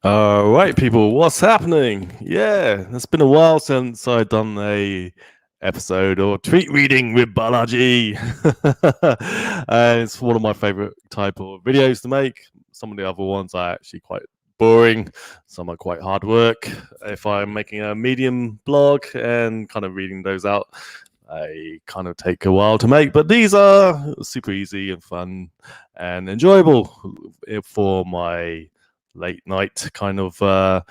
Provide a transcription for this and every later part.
All right, people, what's happening? Yeah, it's been a while since I've done a episode or tweet reading with Balaji. And it's one of my favorite type of videos to make. Some of the other ones are actually quite boring. Some are quite hard work. If I'm making a medium blog and kind of reading those out, I kind of take a while to make, but these are super easy and fun and enjoyable for my late night kind of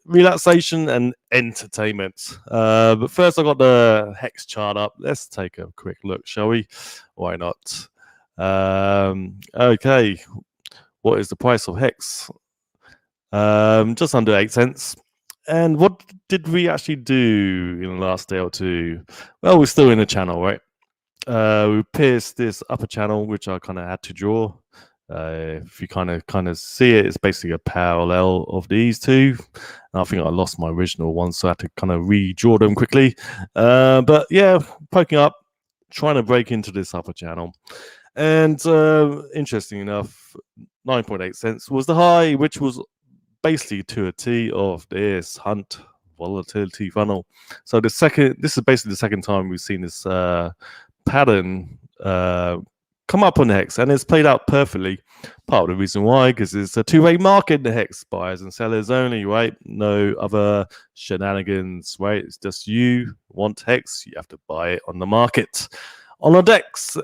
relaxation and entertainment. But first, I got the hex chart up. Let's take a quick look, shall we? Why not? Okay, what is the price of hex? Just under 8 cents. And what did we actually do in the last day or two? Well, we're still in the channel, right? We pierced this upper channel, which I kind of had to draw. If you kind of see it, it's basically a parallel of these two. And I think I lost my original one, so I had to kind of redraw them quickly. But yeah, poking up, trying to break into this upper channel. And interesting enough, 9.8 cents was the high, which was basically to a T of this hunt volatility funnel. So this is basically the second time we've seen this pattern come up on the hex, and it's played out perfectly. Part of the reason why, because it's a two-way market in the hex, buyers and sellers only, right? No other shenanigans, right? It's just you want hex, you have to buy it on the market. On a DEX,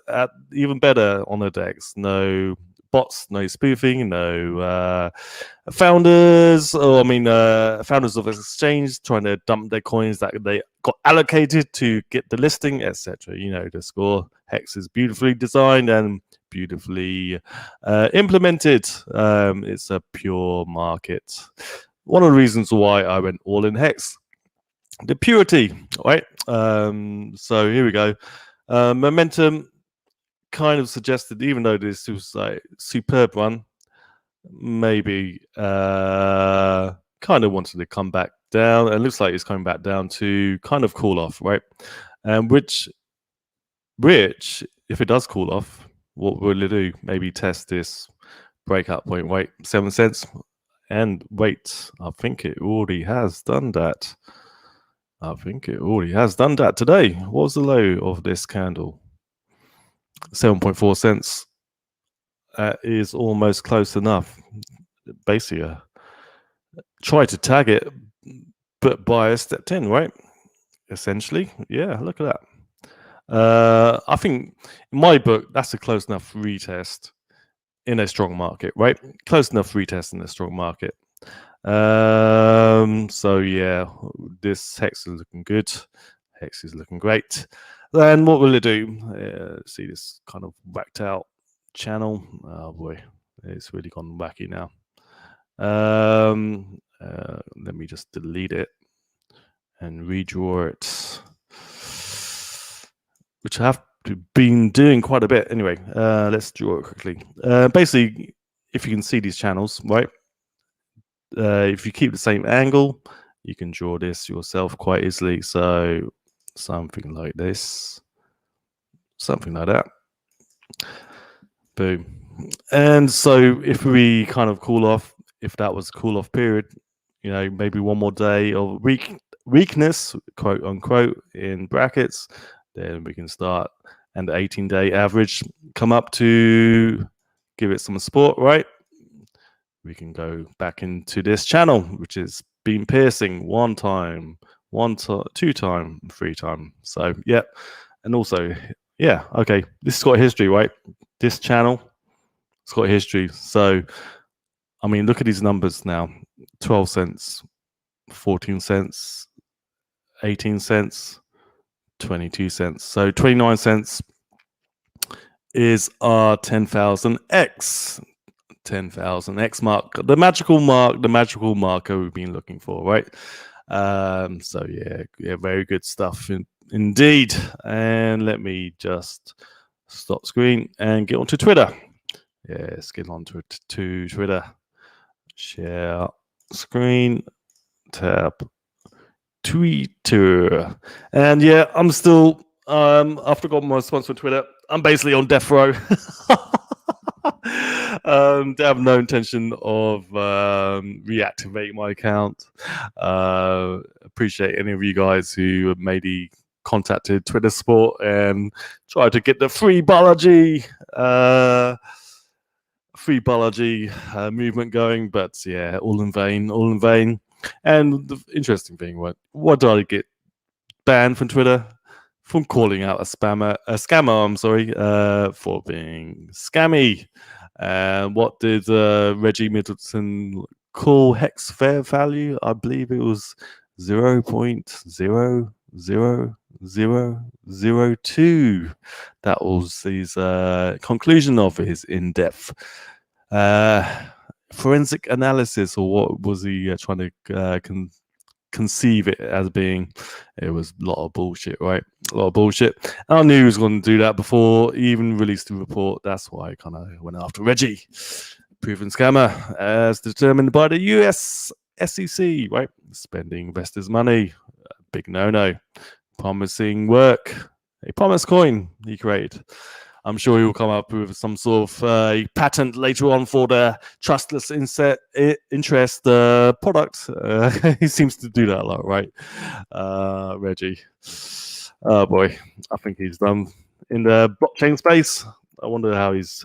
even better on a DEX, no bots, no spoofing, no founders of exchange trying to dump their coins that they got allocated to get the listing, etc. You know the score. Hex is beautifully designed and beautifully implemented. It's a pure market. One of the reasons why I went all in Hex, the purity, right? So here we go. Momentum kind of suggested, even though this was like superb run, maybe kind of wanted to come back down. It looks like it's coming back down to kind of cool off, right? And which if it does cool off, what will it do? Maybe test this breakout point, wait, 7 cents, and wait, I think it already has done that. Today. What was the low of this candle? 7.4 cents. That is almost close enough. Basically, try to tag it, but buyer stepped in, right? Essentially, yeah, look at that. I think in my book, that's a close enough retest in a strong market, right? Close enough retest in a strong market. So yeah, this hex is looking good. Hex is looking great. Then what will it do? See this kind of whacked out channel. Oh boy, it's really gone wacky now. Let me just delete it and redraw it, which I have been doing quite a bit. Anyway, let's draw it quickly. Basically, if you can see these channels, right? If you keep the same angle, you can draw this yourself quite easily. So something like this, something like that. Boom. And so if we kind of cool off, if that was a cool off period, you know, maybe one more day of weakness, quote unquote, in brackets, then we can start, and the 18-day average come up to give it some support, right? We can go back into this channel, which is been piercing one time, two time, three time. So yeah, and also yeah, okay, this has got history, right? This channel, it's got history. So I mean, look at these numbers now: 12 cents, 14 cents, 18 cents, 22 cents. So 29 cents is our 10,000x. 10,000x mark, the magical marker we've been looking for, right? So yeah, very good stuff indeed. And let me just stop screen and get onto Twitter. Yes, get on to Twitter. Share screen, tab Twitter, and yeah, I'm still I forgot my response on Twitter. I'm basically on death row. They have no intention of reactivating my account. Appreciate any of you guys who maybe contacted Twitter Sport and tried to get the free Balla movement going, but yeah, all in vain, all in vain. And the interesting thing, what did I get banned from Twitter? From calling out a scammer, for being scammy. What did Reggie Middleton call hex fair value? I believe it was 0.00002. That was his conclusion of his in-depth forensic analysis, or what was he trying to conceive it as being? It was a lot of bullshit, right? A lot of bullshit. And I knew he was going to do that before he even released the report. That's why I kind of went after Reggie. Proven scammer, as determined by the US SEC, right? Spending investors' money, big no-no. Promising work, a promise coin he created. I'm sure he will come up with some sort of patent later on for the trustless interest product. He seems to do that a lot, right? Reggie. Oh boy, I think he's done in the blockchain space. I wonder how his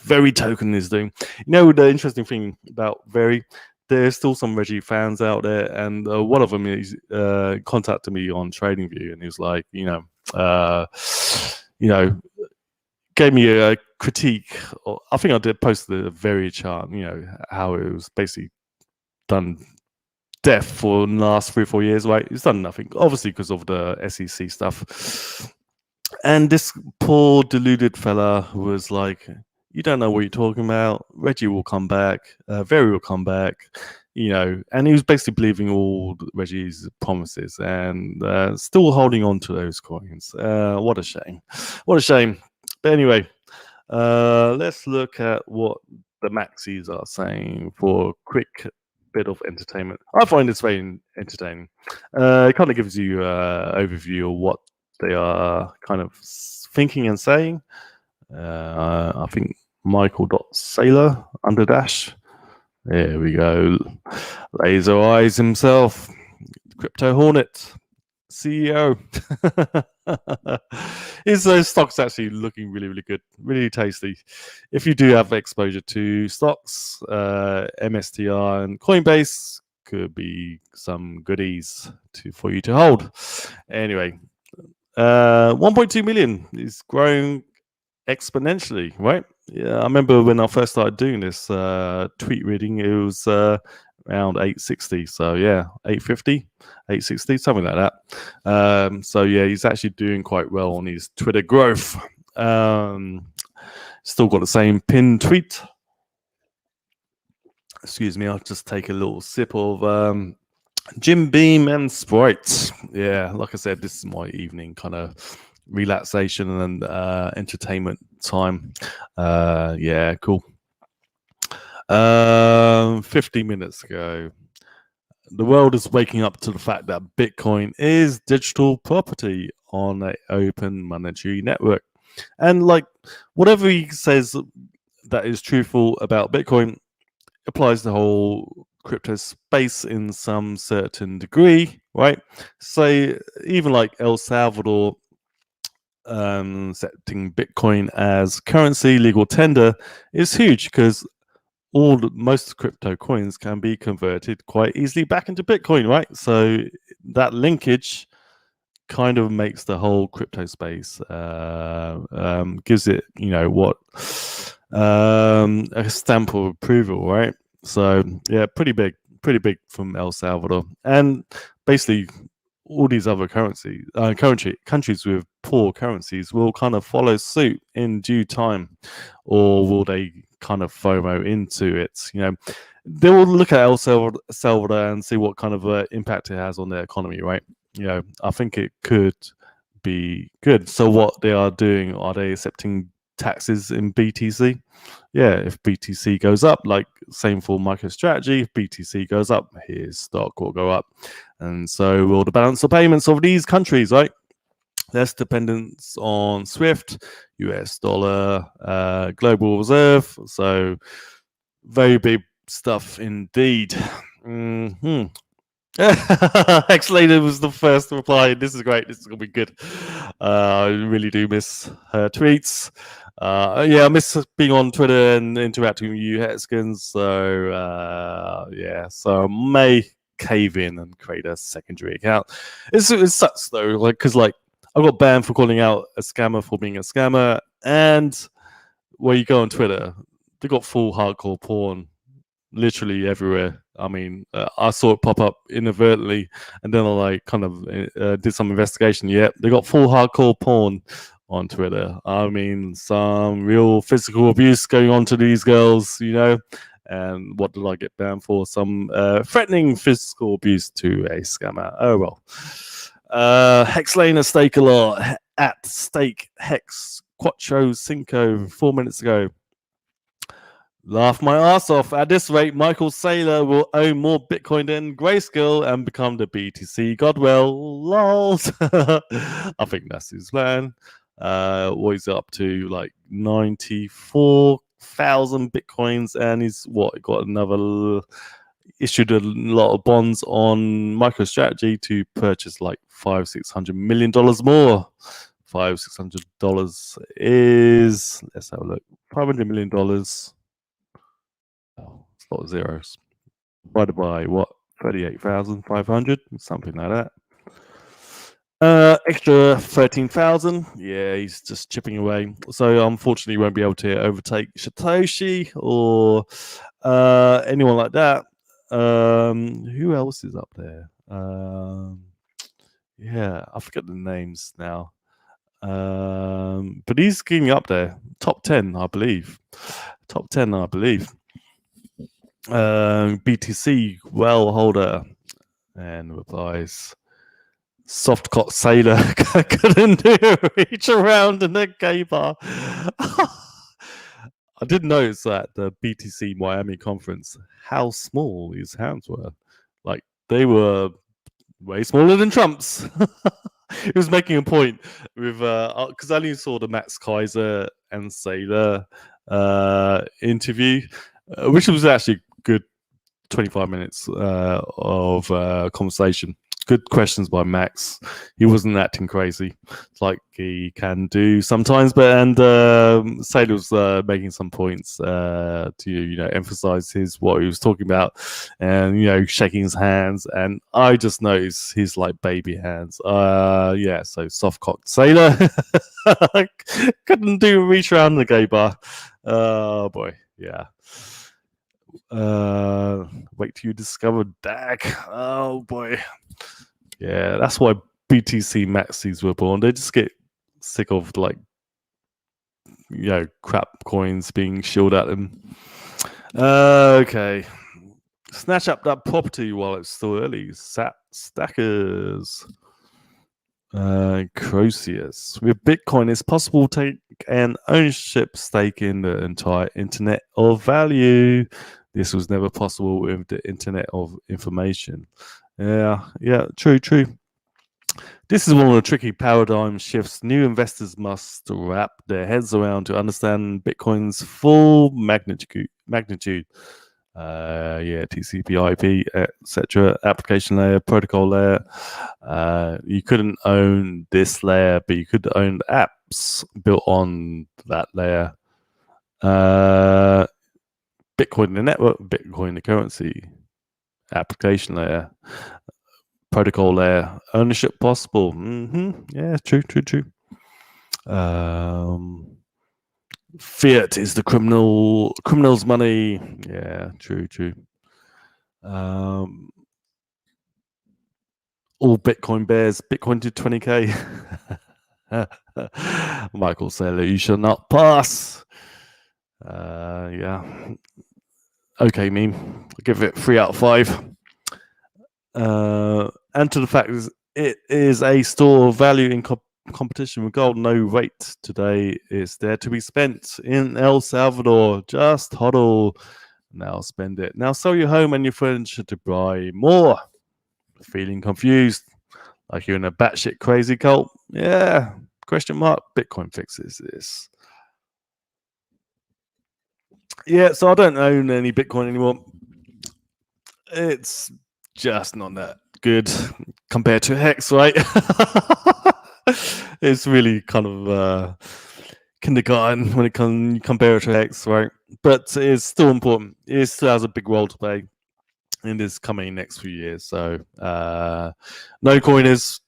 Very token is doing. You know, the interesting thing about Very, there's still some Reggie fans out there, and one of them is contacted me on TradingView, and he was like, gave me a critique. I think I did post the Very chart, how it was basically done deaf for the last 3 or 4 years, right? It's done nothing, obviously, because of the SEC stuff. And this poor deluded fella was like, you don't know what you're talking about. Reggie will come back. Very will come back. And he was basically believing all Reggie's promises and still holding on to those coins. What a shame. What a shame. But anyway, let's look at what the maxis are saying for a quick bit of entertainment. I find this very entertaining. It kind of gives you an overview of what they are kind of thinking and saying. I think Michael.Saylor under dash. There we go. Laser Eyes himself. Crypto Hornet CEO. His stock's actually looking really, really good. Really tasty. If you do have exposure to stocks, MSTR and Coinbase could be some goodies for you to hold. Anyway, 1.2 million is growing exponentially, right? Yeah, I remember when I first started doing this tweet reading, it was around 860. So yeah, 850, 860, something like that. So yeah, he's actually doing quite well on his Twitter growth. Still got the same pinned tweet. Excuse me, I'll just take a little sip of Jim Beam and Sprite. Yeah, like I said, this is my evening kind of relaxation and entertainment time. Yeah, cool. 50 minutes ago, the world is waking up to the fact that Bitcoin is digital property on an open monetary network. And like whatever he says that is truthful about Bitcoin applies to the whole crypto space in some certain degree, right? So even like El Salvador accepting Bitcoin as currency legal tender is huge, because most crypto coins can be converted quite easily back into Bitcoin, right? So that linkage kind of makes the whole crypto space, gives it, a stamp of approval, right? So yeah, pretty big from El Salvador. And basically all these other countries with poor currencies will kind of follow suit in due time, or will they kind of FOMO into it? They will look at El Salvador and see what kind of impact it has on their economy, right? I think it could be good. So what they are doing, are they accepting taxes in BTC? Yeah, if BTC goes up, like same for MicroStrategy, if BTC goes up, his stock will go up. And so will the balance of payments of these countries, right? less dependence on SWIFT, US dollar, global reserve. So very big stuff indeed. Mm-hmm. X-Lena was the first to reply. This is great. This is gonna be good. I really do miss her tweets. Yeah, I miss being on Twitter and interacting with you, Hexkins. So so I may cave in and create a secondary account. It sucks though, because I got banned for calling out a scammer for being a scammer, and where you go on Twitter, they got full hardcore porn literally everywhere. I mean, I saw it pop up inadvertently, and then I kind of did some investigation. Yep, they got full hardcore porn on Twitter. I mean, some real physical abuse going on to these girls, And what did I get banned for? Some threatening physical abuse to a scammer. Oh well. Hexlane StakeAlot at Stake Hex Quattro Cinco 4 minutes ago. Laugh my ass off. At this rate, Michael Saylor will own more Bitcoin than Grayscale and become the BTC Godwell. Lols. I think that's his plan. What he's up to, like 94,000 Bitcoins, and he's got another issued a lot of bonds on MicroStrategy to purchase like $500-600 million more. $500-600 is, let's have a look, $500 million. It's a lot of zeros. Divided by what? 38,500, something like that. Extra 13,000. Yeah, he's just chipping away. So unfortunately, he won't be able to overtake Satoshi or anyone like that. Who else is up there? Yeah, I forget the names now. But he's getting up there. Top 10, I believe. BTC well holder, and replies, softcock Sailor couldn't do a reach around in the gay bar. I did notice at the BTC Miami conference how small his hands were. Like, they were way smaller than Trump's. He was making a point with because I only saw the Max Kaiser and Saylor interview, which was actually good 25 minutes of conversation. Good questions by Max. He wasn't acting crazy like he can do sometimes, and Saylor was making some points to emphasize what he was talking about, and shaking his hands. And I just noticed his like baby hands. So soft cocked Saylor couldn't do a reach around the gay bar. Oh boy, yeah. Wait till you discover DAG. Oh boy. Yeah, that's why BTC maxis were born. They just get sick of crap coins being shilled at them. Okay. Snatch up that property while it's still early. Stackers. Croesus. With Bitcoin, it's possible to take an ownership stake in the entire Internet of Value. This was never possible with the Internet of Information. Yeah, true. This is one of the tricky paradigm shifts new investors must wrap their heads around to understand Bitcoin's full magnitude. TCP/IP, etc. Application layer, protocol layer. You couldn't own this layer, but you could own apps built on that layer. Bitcoin the network, Bitcoin the currency. Application layer, protocol layer, ownership possible. Yeah, true. Fiat is the criminal's money. Yeah, true. All Bitcoin bears. Bitcoin to 20k. Michael Saylor, you shall not pass. Yeah. Okay, meme. I'll give it 3 out of 5. And to the fact is, it is a store of value in competition with gold. No rate today. It's there to be spent in El Salvador. Just hodl. Now spend it. Now sell your home and your furniture to buy more. Feeling confused? Like you're in a batshit crazy cult. Yeah. Question mark. Bitcoin fixes this. Yeah. So I don't own any Bitcoin anymore. It's just not that good compared to Hex, right? It's really kind of kindergarten when you compare it to Hex, right? But it's still important. It still has a big role to play in this coming next few years. So no coin is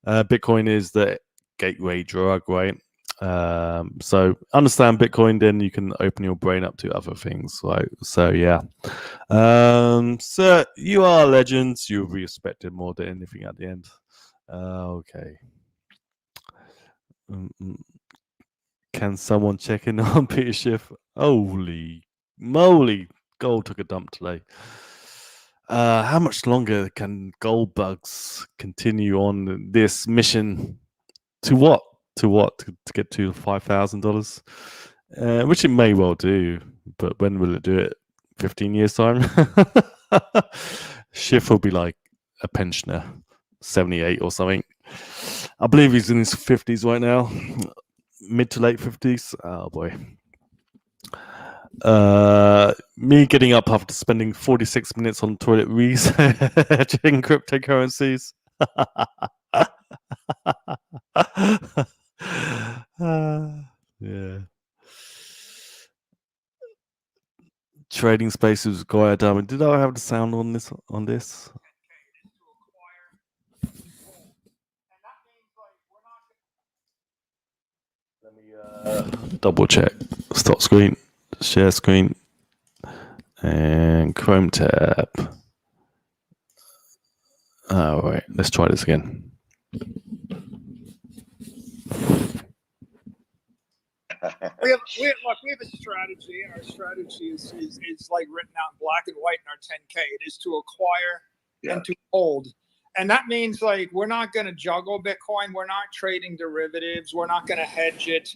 Bitcoin is the gateway drug, right? So understand Bitcoin, then you can open your brain up to other things, right? So yeah. So you are legends. You'll be respected more than anything at the end. Okay. Can someone check in on Peter Schiff? Holy moly! Gold took a dump today. How much longer can gold bugs continue on this mission? To what? To what? To get to $5,000? Which it may well do, but when will it do it? 15 years time? Schiff will be like a pensioner, 78 or something. I believe he's in his 50s right now, mid to late 50s. Oh boy. Me getting up after spending 46 minutes on toilet researching cryptocurrencies. Yeah. Trading spaces Goya Diamond. Did I have the sound on this? Let me double check. Stop screen, share screen, and Chrome tab. All right, let's try this again. we have a strategy, and our strategy is like written out in black and white in our 10K. It is to acquire and to hold. And that means like we're not going to juggle Bitcoin. We're not trading derivatives. We're not going to hedge it.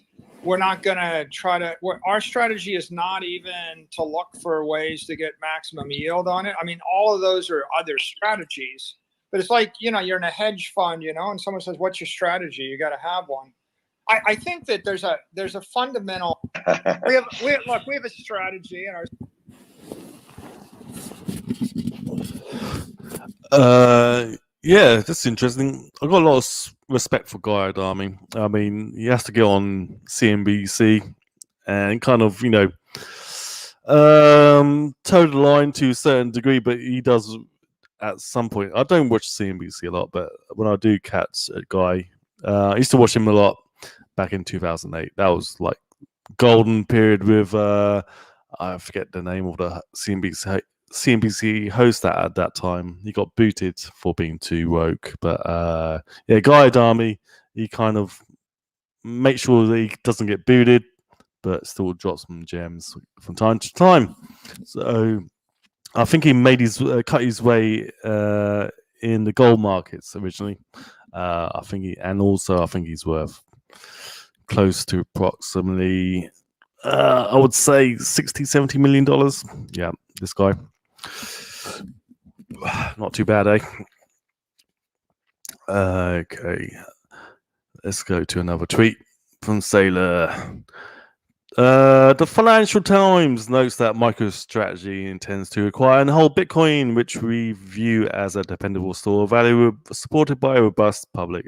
We're not going to try to. Our strategy is not even to look for ways to get maximum yield on it. I mean, all of those are other strategies. But it's like, you're in a hedge fund, and someone says, "What's your strategy?" You got to have one. I think that there's a fundamental. We have a strategy, and yeah, that's interesting. I've got a lot of respect for Guy Adami. I mean, he has to get on CNBC and kind of, toe the line to a certain degree, but he does at some point. I don't watch CNBC a lot, but when I do catch a Guy, I used to watch him a lot back in 2008. That was like golden period with I forget the name of the CNBC host at that time. He got booted for being too woke, but yeah, Guy Adami, he kind of makes sure that he doesn't get booted, but still drops some gems from time to time. So I think he made cut his way in the gold markets originally. I think he's worth close to approximately I would say $60-70 million. Yeah, this guy. Not too bad, eh? Okay. Let's go to another tweet from Saylor. The Financial Times notes that MicroStrategy intends to acquire and hold Bitcoin, which we view as a dependable store of value supported by a robust public.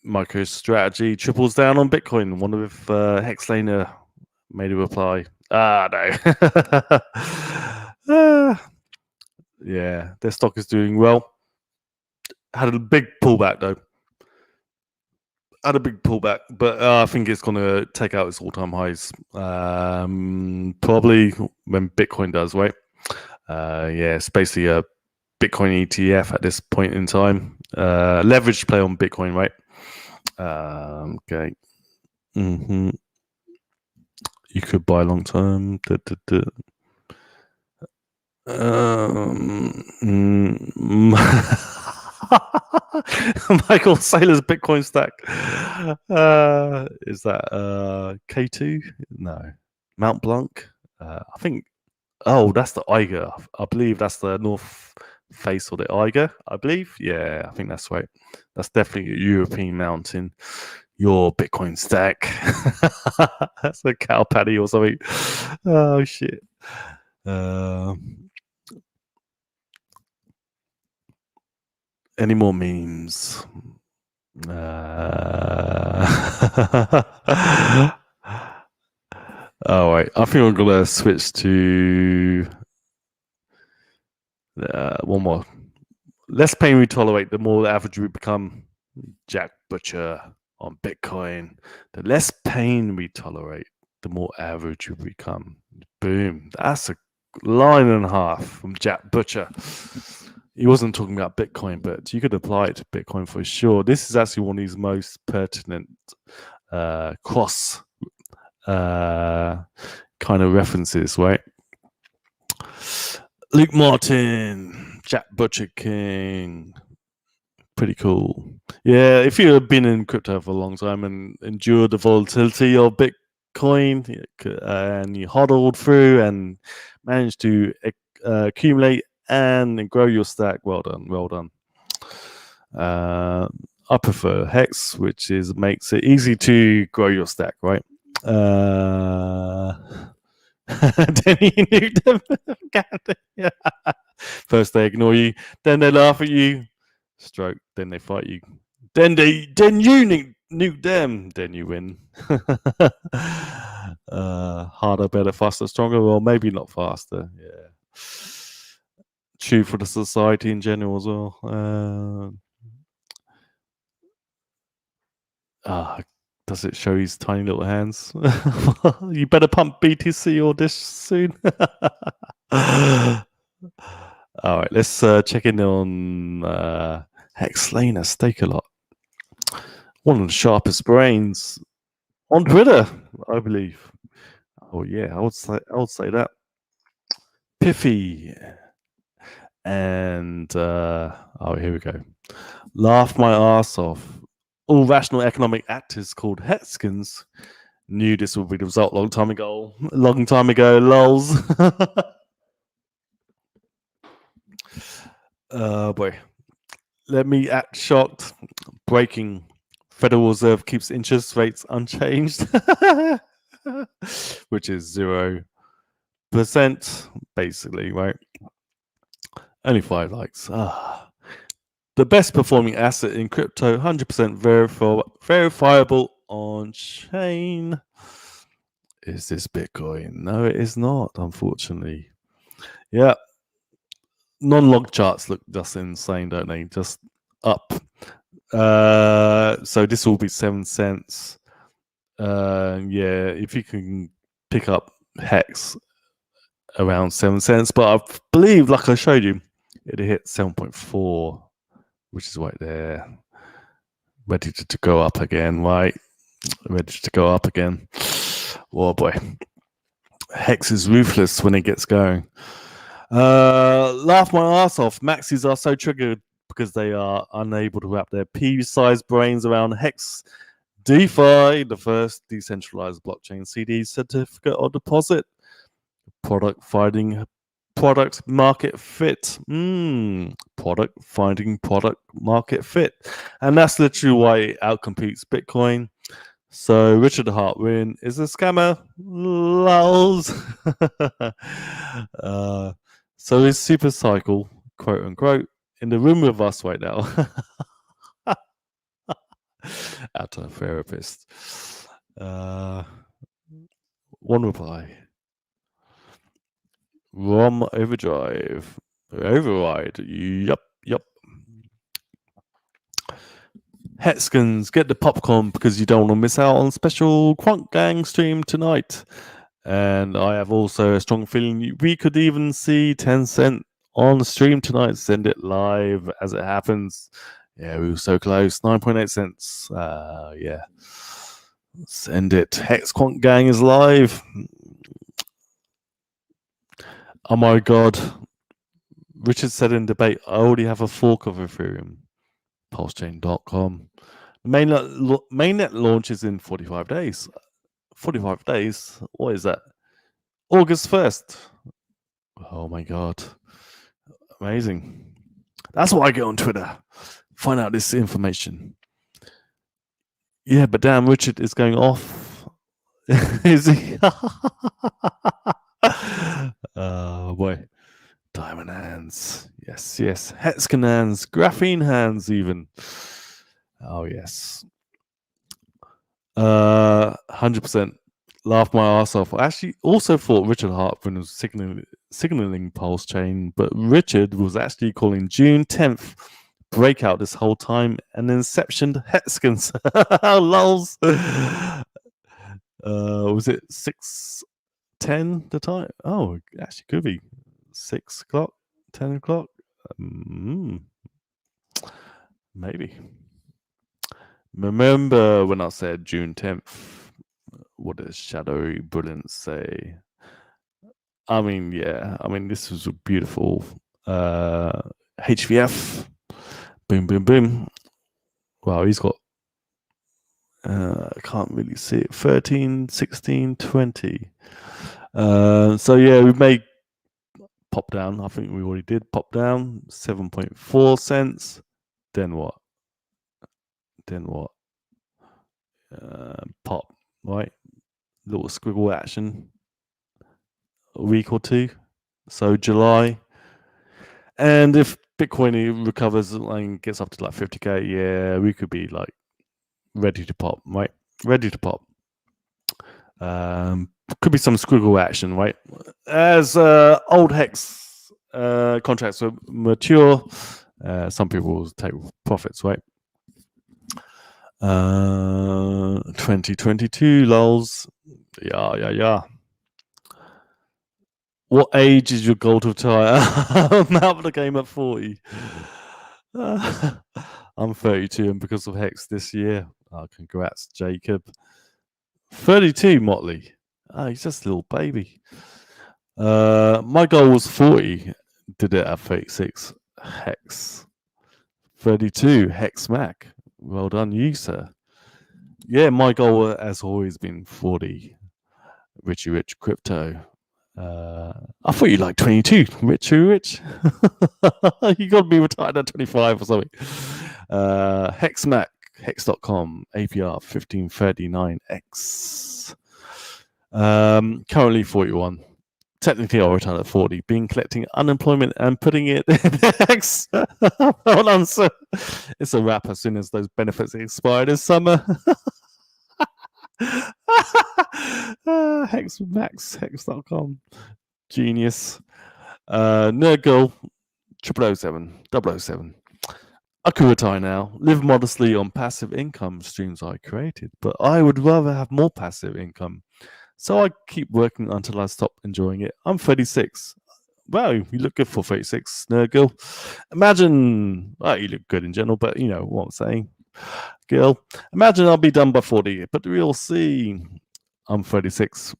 MicroStrategy triples down on Bitcoin. Wonder if Hexlaner made a reply. No. Yeah, their stock is doing well. Had a big pullback though. But I think it's going to take out its all-time highs. Probably when Bitcoin does, right? Yeah, it's basically a Bitcoin ETF at this point in time. Leverage play on Bitcoin, right? Okay. Mm-hmm. You could buy long term. Michael Saylor's Bitcoin stack. Is that K2? No. Mount Blanc? I think. Oh, that's the Eiger. I believe that's the North face of the Eiger, I believe. Yeah, I think that's right. That's definitely a European mountain. Your Bitcoin stack. That's a cow patty or something. Oh shit. Any more memes? All right, I think I'm gonna switch to one more. Less pain we tolerate, the more average we become. Jack Butcher on Bitcoin. The less pain we tolerate, the more average we become. Boom. That's a line and a half from Jack Butcher. He wasn't talking about Bitcoin, but you could apply it to Bitcoin for sure. This is actually one of these most pertinent cross kind of references, right? Luke Martin, Jack Butcher King. Pretty cool. Yeah, if you've been in crypto for a long time and endured the volatility of Bitcoin and you hodled through and managed to accumulate and grow your stack, well done, well done. I prefer Hex, which makes it easy to grow your stack, right? Then you nuke them. First they ignore you, then they laugh at you. Stroke, then they fight you. Then you nuke them, then you win. Harder, better, faster, stronger, or maybe not faster. Yeah. True for the society in general as well. Does it show his tiny little hands? You better pump BTC or this soon. All right, let's check in on Lena, StakeAlot. One of the sharpest brains on Twitter, I believe. Oh yeah, I would say that. Piffy. And here we go. Laugh my ass off. All rational economic actors called Hexkins knew this would be the result long time ago. Lols. Boy. Let me act shocked. Breaking. Federal Reserve keeps interest rates unchanged, which is 0%, basically, right? Only 5 likes. The best performing asset in crypto, 100% verifiable on chain. Is this Bitcoin? No, it is not, unfortunately. Yeah. Non-log charts look just insane, don't they? Just up. So this will be 7 cents. Yeah, if you can pick up Hex around 7 cents, but I believe, like I showed you, it hit 7.4, which is right there. Ready to go up again, right? Ready to go up again. Oh boy. Hex is ruthless when it gets going. Laugh my ass off. Maxis are so triggered because they are unable to wrap their pea-sized brains around Hex DeFi, the first decentralized blockchain CD certificate or deposit. Product market fit. Product finding product market fit. And that's literally why it outcompetes Bitcoin. So Richard Hartwin is a scammer. Lols. So is Super Cycle, quote unquote, in the room with us right now. Out to a therapist. One reply. ROM overdrive. Override. Yup. Hexkins, get the popcorn because you don't want to miss out on special Quant Gang stream tonight. And I have also a strong feeling we could even see 10 cent on stream tonight. Send it live as it happens. Yeah, we were so close. 9.8 cents. Yeah. Send it. Hex Quant Gang is live. Oh my god. Richard said in debate, I already have a fork of Ethereum. Pulsechain.com. Mainnet launches in 45 days. 45 days? What is that? August 1st. Oh my god. Amazing. That's why I go on Twitter. Find out this information. Yeah, but damn, Richard is going off. Is he? Oh boy. Diamond hands. Yes, yes. Hexagon hands. Graphene hands, even. Oh, yes. 100%. Laughed my ass off. I actually also thought Richard Hartman was signaling pulse chain, but Richard was actually calling June 10th breakout this whole time and inceptioned hexagons. Lols. Was it 6:10 the time? Oh, it actually could be 6 o'clock, 10 o'clock. Maybe. Remember when I said June 10th? What does Shadowy Brilliance say? I mean, yeah. I mean, this was a beautiful HVF. Boom, boom, boom. Wow, he's got, I can't really see it, 13, 16, 20. So, yeah, we may pop down. I think we already did pop down. 7.4 cents. Then what? Pop, right? Little squiggle action. A week or two. So July. And if Bitcoin recovers and gets up to like 50K, yeah, we could be like ready to pop, right? Ready to pop. Could be some squiggle action, right? As old hex contracts are mature, some people will take profits, right? 2022 lols. Yeah. What age is your goal to retire? I'm out of the game at 40. I'm 32, and because of Hex this year, congrats, Jacob. 32, Motley. He's just a little baby. My goal was 40. Did it at 36. Hex. 32, Hex Mac. Well done, you, sir. Yeah, my goal has always been 40. Richie Rich Crypto. I thought you liked 22, Rich. You got to be retired at 25 or something. Hexmac, hex.com, APR 1539X. Currently 41. Technically, I'll retire at 40. Been collecting unemployment and putting it in Hex. Hold on, sir. It's a wrap as soon as those benefits expire this summer. Hexmax, hex.com. Genius. Nerdgirl 007. I could retire now, live modestly on passive income streams I created, but I would rather have more passive income. So I keep working until I stop enjoying it. I'm 36. Wow, you look good for 36, Nerdgirl. Imagine, you look good in general, but you know what I'm saying. Girl, imagine I'll be done by 40, but we'll see. I'm 36.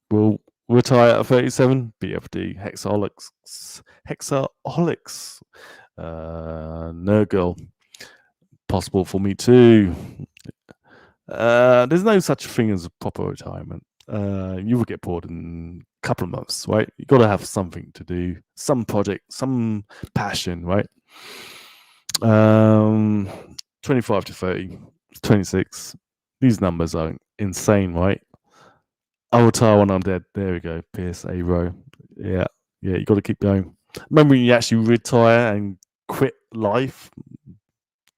We'll retire at 37. BFD, Hexaholics. Nerdgirl. Possible for me too. There's no such thing as a proper retirement. You will get bored in a couple of months, right? You got to have something to do, some project, some passion, right? 25 to 30, 26. These numbers are insane, right? I'll retire when I'm dead. There we go. Pierce A row. Yeah, you got to keep going. Remember when you actually retire and quit life,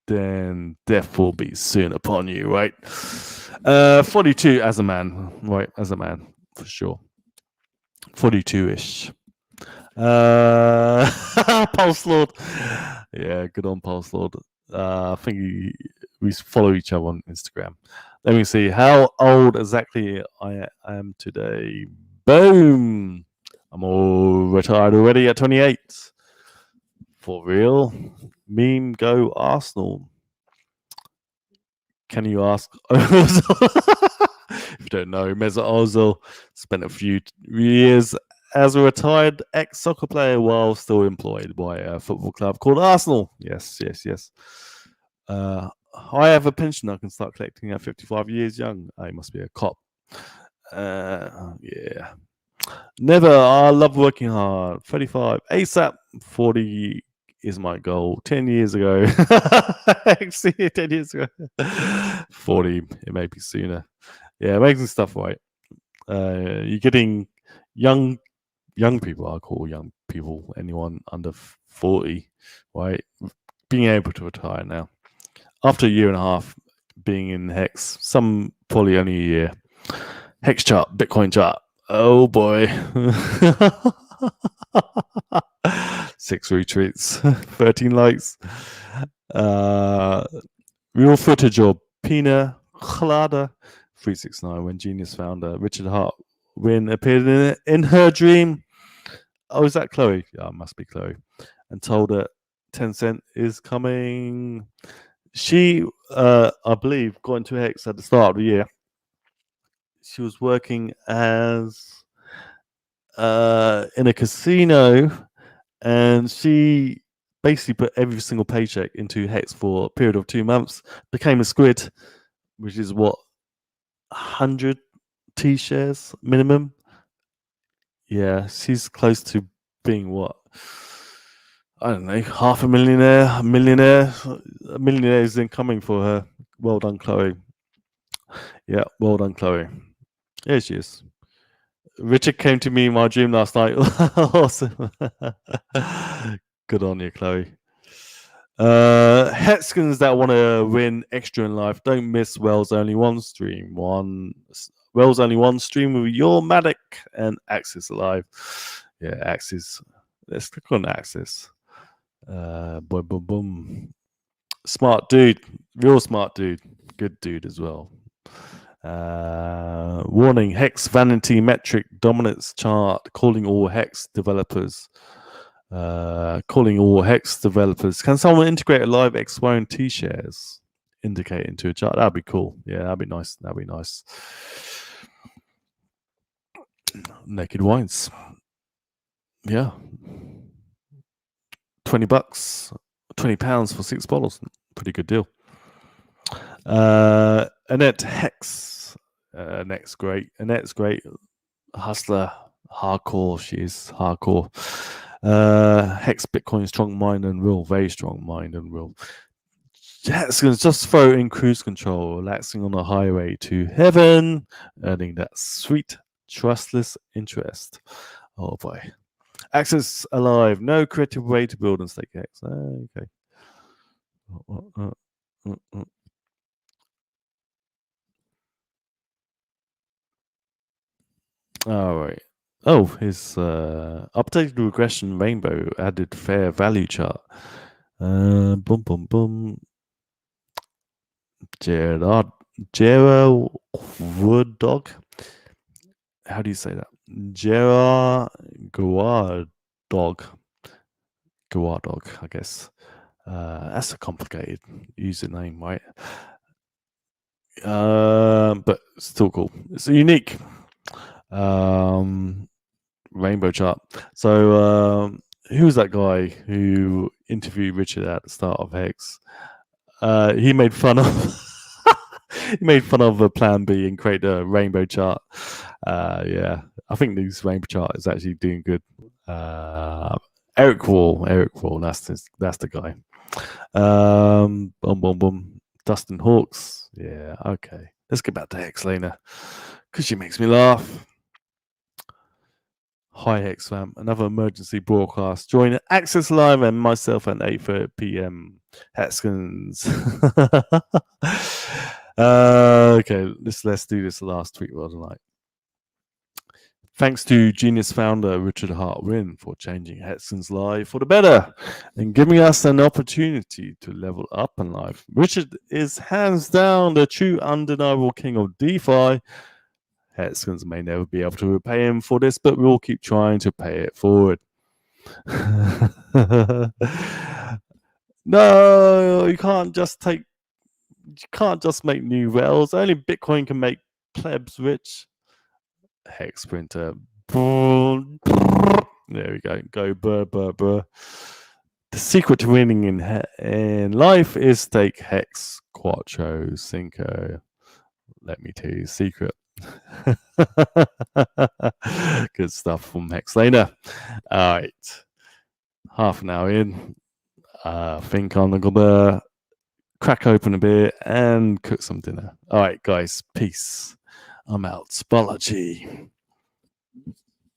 then death will be soon upon you, right? 42 as a man, right? As a man, for sure. 42-ish. Pulse Lord. Yeah, good on Pulse Lord. I think we follow each other on Instagram. Let me see how old exactly I am today. Boom! I'm all retired already at 28. For real? Meme go Arsenal. Can you ask? If you don't know, Mesut Ozil spent a few years as a retired ex-soccer player while still employed by a football club called Arsenal. Yes. I have a pension I can start collecting at 55 years young. I must be a cop. Yeah. Never. I love working hard. 35. ASAP. 40 is my goal. 10 years ago. 10 years ago. 40, it may be sooner. Yeah, amazing stuff, right? You're getting young people, I call young people, anyone under 40, right? Being able to retire now. After a year and a half being in Hex, some probably only a year. Hex chart, Bitcoin chart. Oh boy. 6 retweets, 13 likes. Real footage of Pina Colada 369 when Genius founder Richard Hart Wynn appeared in her dream. Oh, is that Chloe? Yeah, it must be Chloe. And told her Tencent is coming. She, I believe, got into Hex at the start of the year. She was working as in a casino, and she basically put every single paycheck into Hex for a period of 2 months. Became a squid, which is what 100 T shares minimum. Yeah, she's close to being what, I don't know, half a millionaire, a millionaire. A millionaire is incoming for her. Well done, Chloe. Yeah, well done, Chloe. Here she is. Richard came to me in my dream last night. Awesome. Good on you, Chloe. Hexkins that want to win extra in life, don't miss Wells Only One stream. Wells Only One stream with your Matic and Axis Alive. Yeah, Axis. Let's click on Axis. Boom, boom, boom. Smart dude. Real smart dude. Good dude as well. Warning, Hex Vanity Metric Dominance Chart, calling all Hex developers. Can someone integrate a live XY and T shares indicate into a chart? That'd be cool. Yeah, that'd be nice. Naked Wines. Yeah. $20, £20 for 6 bottles. Pretty good deal. Annette Hex. Annette's great. Hustler. Hardcore. She is hardcore. Hex Bitcoin strong mind and will. Very strong mind and will. Jackson's just throw in cruise control, relaxing on the highway to heaven, earning that sweet, trustless interest. Oh boy. Access Alive. No creative way to build and stake Hex. Okay. All right. Oh, his updated regression rainbow added fair value chart. Boom, boom, boom. Gerard Wood Dog. How do you say that? Gerard Dog, I guess. That's a complicated username, right? But still cool. It's a unique rainbow chart. So who was that guy who interviewed Richard at the start of Hex? He made fun of a plan B and create a rainbow chart. Yeah, I think this rainbow chart is actually doing good. Eric Wall, that's the guy. Boom, boom, boom. Dustin Hawks. Yeah, okay. Let's get back to Hex Lena, because she makes me laugh. Hi Hex fam, another emergency broadcast. Join Access Live and myself at 8:30 p.m. Hexkins. Okay, let's do this last tweet of the night. Thanks to Genius founder Richard Hart Wynn for changing Hexkins life for the better and giving us an opportunity to level up in life. Richard is hands down the true undeniable king of DeFi. Hexkins may never be able to repay him for this, but we'll keep trying to pay it forward. No, you can't just make new wells. Only Bitcoin can make plebs rich. Hex printer. There we go. Go burr, burr, burr. The secret to winning in life is stake Hex Quattro Cinco. Let me tell you the secret. Good stuff from Hex Lena. All right. Half an hour in. I think I'm gonna crack open a beer and cook some dinner. All right, guys. Peace. I'm out. Spology.